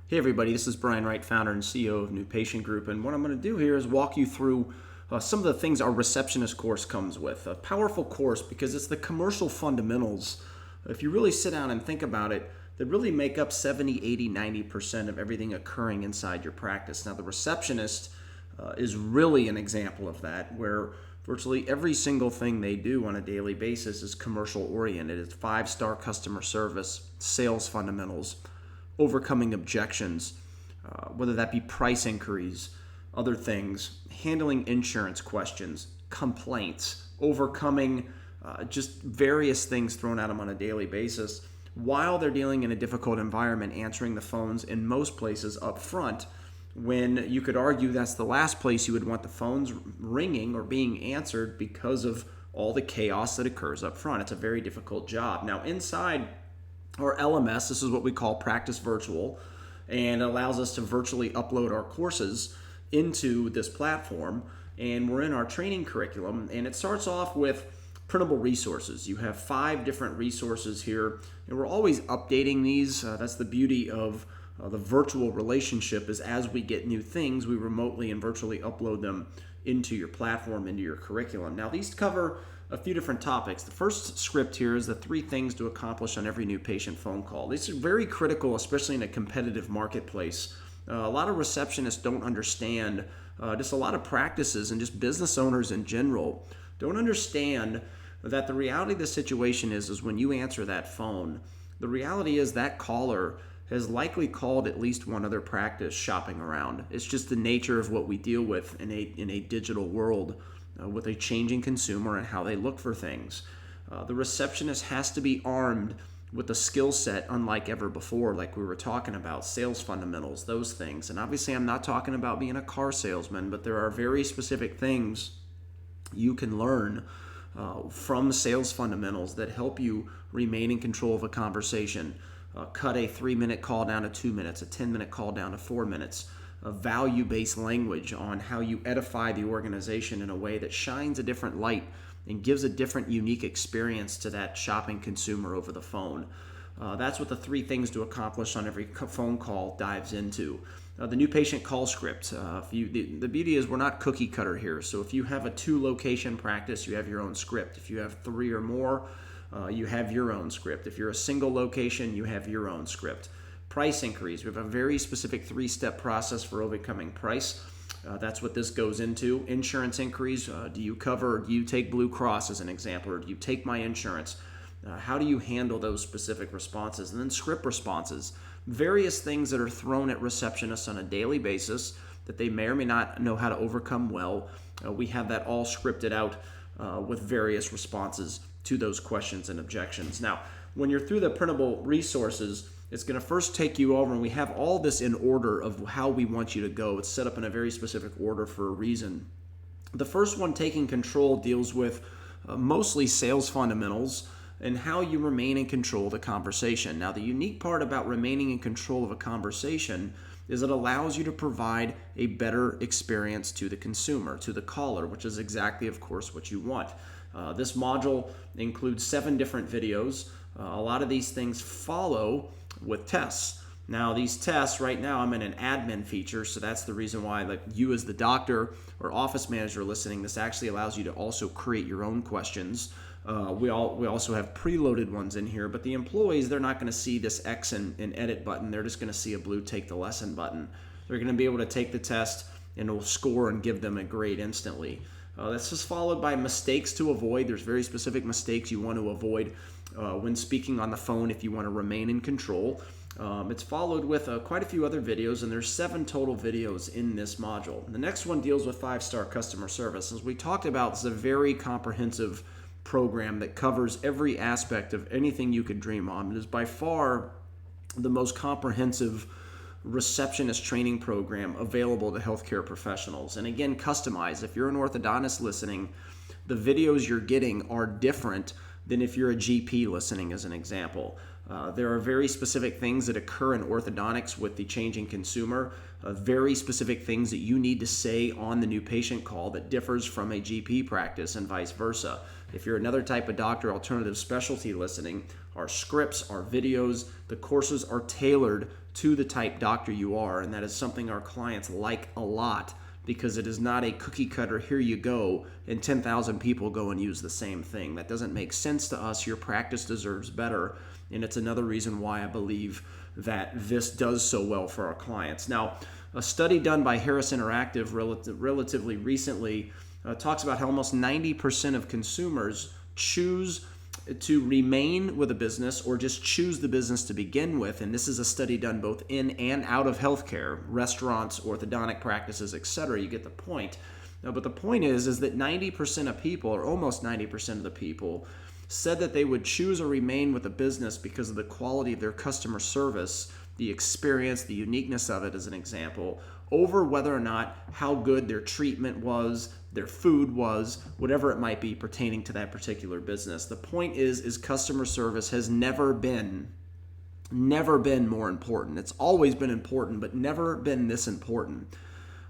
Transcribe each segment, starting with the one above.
Hey everybody, this is Brian Wright, founder and CEO of New Patient Group, and what I'm going to do here is walk you through some of the things our receptionist course comes with. A powerful course because it's the commercial fundamentals. If you really sit down and think about it, that really make up 70, 80, 90% of everything occurring inside your practice. Now the receptionist is really an example of that, where virtually every single thing they do on a daily basis is commercial oriented. It's 5-star customer service, sales fundamentals, overcoming objections, whether that be price inquiries, other things, handling insurance questions, complaints, overcoming just various things thrown at them on a daily basis while they're dealing in a difficult environment, answering the phones in most places up front, when you could argue that's the last place you would want the phones ringing or being answered because of all the chaos that occurs up front. It's a very difficult job. Now, inside or LMS, this is what we call Practice Virtual, and it allows us to virtually upload our courses into this platform. And we're in our training curriculum, and it starts off with printable resources. You have 5 different resources here, and we're always updating these. That's the beauty of the virtual relationship, is as we get new things, we remotely and virtually upload them into your platform, into your curriculum. Now, these cover a few different topics. The first script here is the 3 things to accomplish on every new patient phone call. These are very critical, especially in a competitive marketplace. A lot of receptionists don't understand, just a lot of practices and just business owners in general don't understand that the reality of the situation is when you answer that phone, the reality is that caller has likely called at least one other practice shopping around. It's just the nature of what we deal with in a digital world, with a changing consumer and how they look for things. The receptionist has to be armed with a skill set unlike ever before, like we were talking about, sales fundamentals, those things. And obviously I'm not talking about being a car salesman, but there are very specific things you can learn from sales fundamentals that help you remain in control of a conversation. Cut a 3-minute call down to 2 minutes, a 10-minute call down to 4 minutes, a value-based language on how you edify the organization in a way that shines a different light and gives a different, unique experience to that shopping consumer over the phone. That's what the 3 things to accomplish on every phone call dives into. The new patient call script. The beauty is we're not cookie cutter here. So if you have a 2-location practice, you have your own script. If you have 3 or more, you have your own script. If you're a single location, you have your own script. Price increase. We have a very specific 3-step process for overcoming price. That's what this goes into. Insurance inquiries. Do you take Blue Cross as an example, or do you take my insurance? How do you handle those specific responses? And then script responses. Various things that are thrown at receptionists on a daily basis that they may or may not know how to overcome well. We have that all scripted out with various responses to those questions and objections. Now, when you're through the printable resources, it's going to first take you over, and we have all this in order of how we want you to go. It's set up in a very specific order for a reason. The first one, taking control, deals with mostly sales fundamentals and how you remain in control of the conversation. Now, the unique part about remaining in control of a conversation is it allows you to provide a better experience to the consumer, to the caller, which is exactly, of course, what you want. This module includes 7 different videos. A lot of these things follow with tests. Now, these tests, right now, I'm in an admin feature, so that's the reason why, like, you as the doctor or office manager listening, this actually allows you to also create your own questions. We also have preloaded ones in here, but the employees, they're not going to see this X and edit button. They're just going to see a blue take the lesson button. They're going to be able to take the test and it'll score and give them a grade instantly. This is followed by mistakes to avoid. There's very specific mistakes you want to avoid when speaking on the phone if you want to remain in control. It's followed with quite a few other videos, and there's 7 total videos in this module. The next one deals with 5-star customer service. As we talked about, this is a very comprehensive program that covers every aspect of anything you could dream on. It is by far the most comprehensive receptionist training program available to healthcare professionals. And again, customized. If you're an orthodontist listening, the videos you're getting are different than if you're a GP listening, as an example. There are very specific things that occur in orthodontics with the changing consumer, very specific things that you need to say on the new patient call that differs from a GP practice and vice versa. If you're another type of doctor, alternative specialty listening, our scripts, our videos, the courses are tailored to the type doctor you are, and that is something our clients like a lot because it is not a cookie cutter, here you go, and 10,000 people go and use the same thing. That doesn't make sense to us. Your practice deserves better, and it's another reason why I believe that this does so well for our clients. Now, a study done by Harris Interactive relatively recently talks about how almost 90% of consumers choose to remain with a business or just choose the business to begin with. And this is a study done both in and out of healthcare, restaurants, orthodontic practices, etc. You get the point. But the point is that 90% of people, or almost 90% of the people, said that they would choose or remain with a business because of the quality of their customer service, the experience, the uniqueness of it as an example, over whether or not how good their treatment was, their food was, whatever it might be pertaining to that particular business. The point is customer service has never been more important. It's always been important, but never been this important.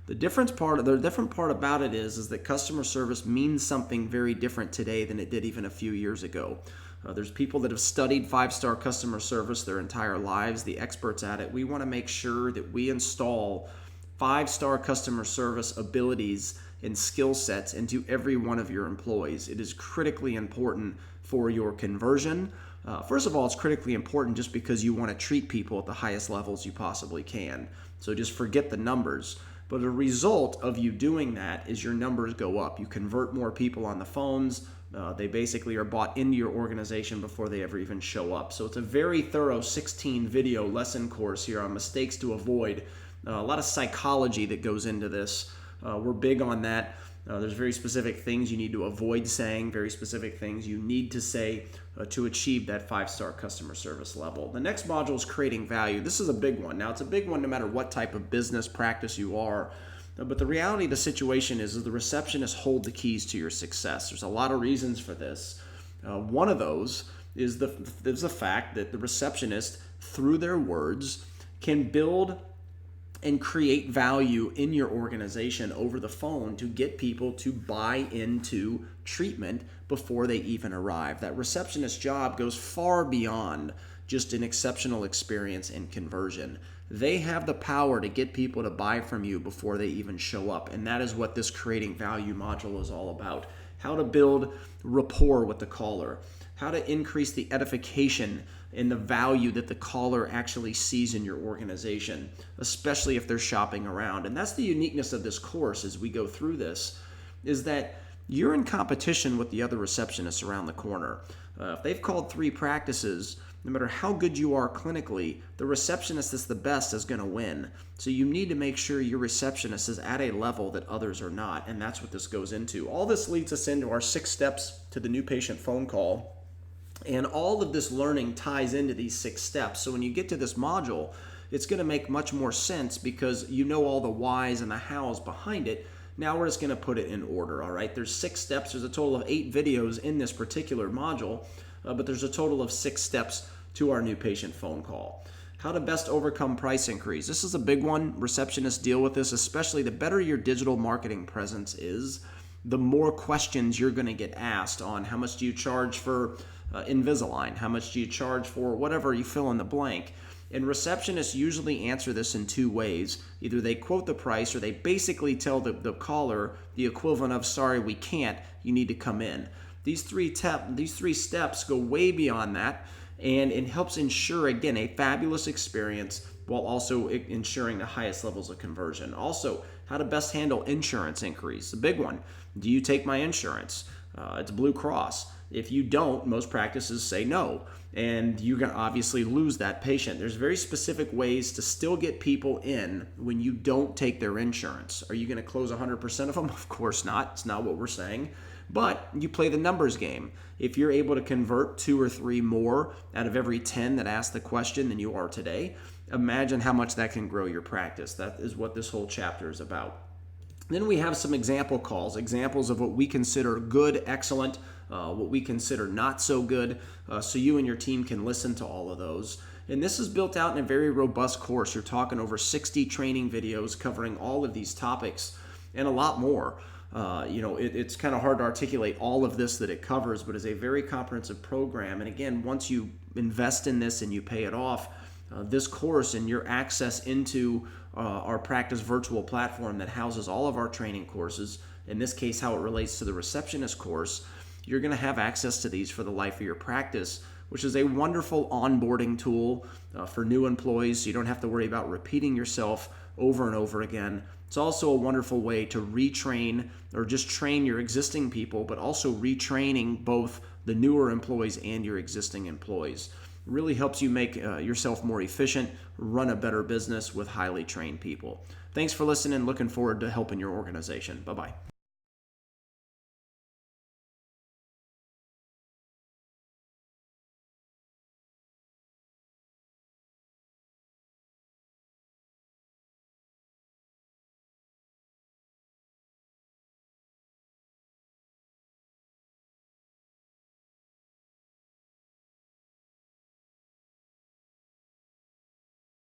The different part about it is that customer service means something very different today than it did even a few years ago. There's people that have studied 5-star customer service their entire lives, the experts at it. We want to make sure that we install 5-star customer service abilities and skill sets into every one of your employees. It is critically important for your conversion. First of all, it's critically important just because you want to treat people at the highest levels you possibly can. So just forget the numbers. But a result of you doing that is your numbers go up. You convert more people on the phones. They basically are bought into your organization before they ever even show up. So it's a very thorough 16-video lesson course here on mistakes to avoid. A lot of psychology that goes into this. We're big on that. There's very specific things you need to avoid saying, very specific things you need to say to achieve that 5-star customer service level. The next module is creating value. This is a big one. Now, it's a big one no matter what type of business practice you are. But the reality of the situation is the receptionists hold the keys to your success. There's a lot of reasons for this. One of those is the fact that the receptionist, through their words, can build and create value in your organization over the phone to get people to buy into treatment before they even arrive. That receptionist job goes far beyond just an exceptional experience and conversion. They have the power to get people to buy from you before they even show up, and that is what this creating value module is all about. How to build rapport with the caller, how to increase the edification and the value that the caller actually sees in your organization, especially if they're shopping around. And that's the uniqueness of this course as we go through this, is that you're in competition with the other receptionists around the corner. If they've called 3 practices, no matter how good you are clinically, the receptionist that's the best is going to win. So you need to make sure your receptionist is at a level that others are not, and that's what this goes into. All this leads us into our 6 steps to the new patient phone call. And all of this learning ties into these 6 steps. So when you get to this module, it's going to make much more sense because you know all the whys and the hows behind it. Now we're just going to put it in order, all right? There's 6 steps. There's a total of 8 videos in this particular module, but there's a total of 6 steps to our new patient phone call. How to best overcome price increase. This is a big one. Receptionists deal with this, especially the better your digital marketing presence is, the more questions you're going to get asked on how much do you charge for Invisalign, how much do you charge for whatever, you fill in the blank. And receptionists usually answer this in 2 ways. Either they quote the price or they basically tell the caller the equivalent of, sorry, we can't, you need to come in. These three steps go way beyond that, and it helps ensure, again, a fabulous experience while also ensuring the highest levels of conversion. Also, how to best handle insurance increase. The big one. Do you take my insurance? It's Blue Cross. If you don't, most practices say no, and you're going to obviously lose that patient. There's very specific ways to still get people in when you don't take their insurance. Are you going to close 100% of them? Of course not. It's not what we're saying. But you play the numbers game. If you're able to convert 2 or 3 more out of every 10 that ask the question than you are today, imagine how much that can grow your practice. That is what this whole chapter is about. Then we have some example calls, examples of what we consider good, excellent, what we consider not so good, so you and your team can listen to all of those. And this is built out in a very robust course. You're talking over 60 training videos covering all of these topics and a lot more. It's kind of hard to articulate all of this that it covers, but it's a very comprehensive program. And again, once you invest in this and you pay it off, This course and your access into our practice virtual platform that houses all of our training courses, in this case how it relates to the receptionist course, you're going to have access to these for the life of your practice, which is a wonderful onboarding tool for new employees, so you don't have to worry about repeating yourself over and over again. It's also a wonderful way to retrain or just train your existing people, but also retraining both the newer employees and your existing employees. It really helps you make yourself more efficient, run a better business with highly trained people. Thanks for listening. Looking forward to helping your organization. Bye-bye.